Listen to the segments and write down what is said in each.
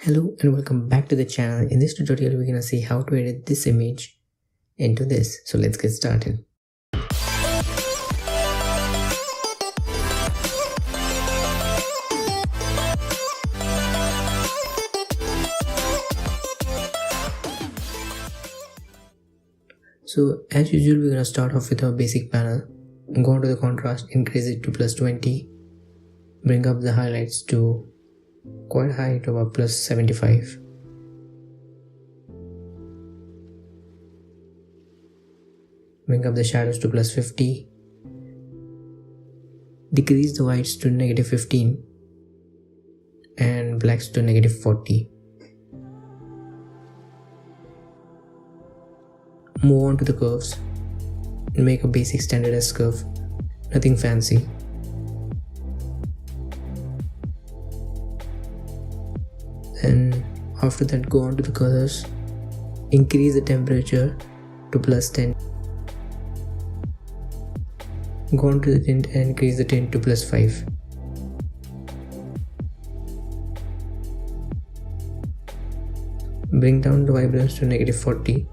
Hello and welcome back to the channel. In this tutorial we're gonna see how to edit this image into this. So let's get started. So as usual we're gonna start off with our basic panel. Go on to the contrast, increase it to +20, bring up the highlights to quite high to about +75. Bring up the shadows to +50. Decrease the whites to -15 and blacks to -40. Move on to the curves. Make a basic standardized curve, nothing fancy. And after that go on to the colors, increase the temperature to +10. Go on to the tint and increase the tint to +5. Bring down the vibrance to -40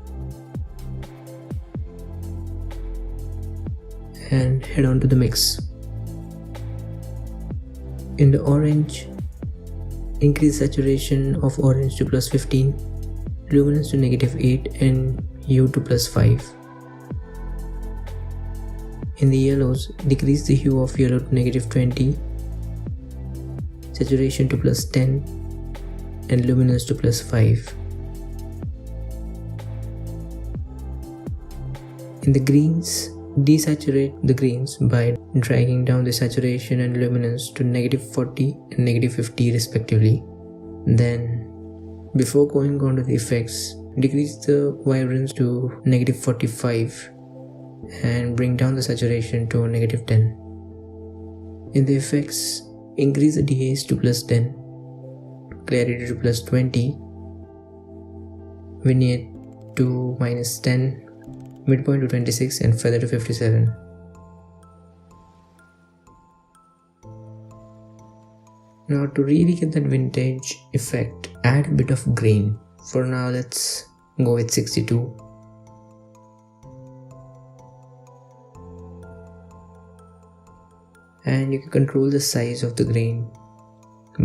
and head on to the mix. In the orange, increase saturation of orange to +15, luminance to -8 and hue to +5. In the yellows, decrease the hue of yellow to -20, saturation to +10 and luminance to +5. In the greens, desaturate the greens by dragging down the saturation and luminance to -40 and -50 respectively. Then, before going on to the effects, decrease the vibrance to -45 and bring down the saturation to -10. In the effects, increase the dehaze to +10, clarity to +20, vignette to -10, midpoint to 26 and feather to 57. Now to really get that vintage effect, add a bit of grain. For now let's go with 62. And you can control the size of the grain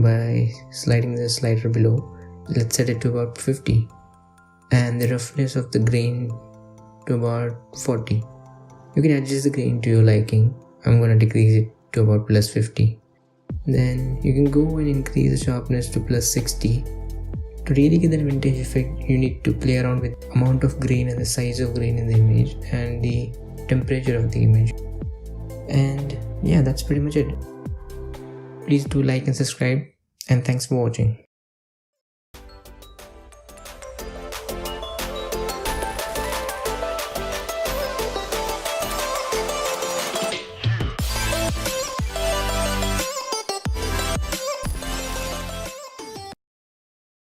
by sliding the slider below. Let's set it to about 50 and the roughness of the grain to about 40. You can adjust the grain to your liking. I'm gonna decrease it to about +50. Then you can go and increase the sharpness to +60. To really get that vintage effect, you need to play around with amount of grain and the size of grain in the image and the temperature of the image. And yeah, that's pretty much it. Please do like and subscribe, and thanks for watching.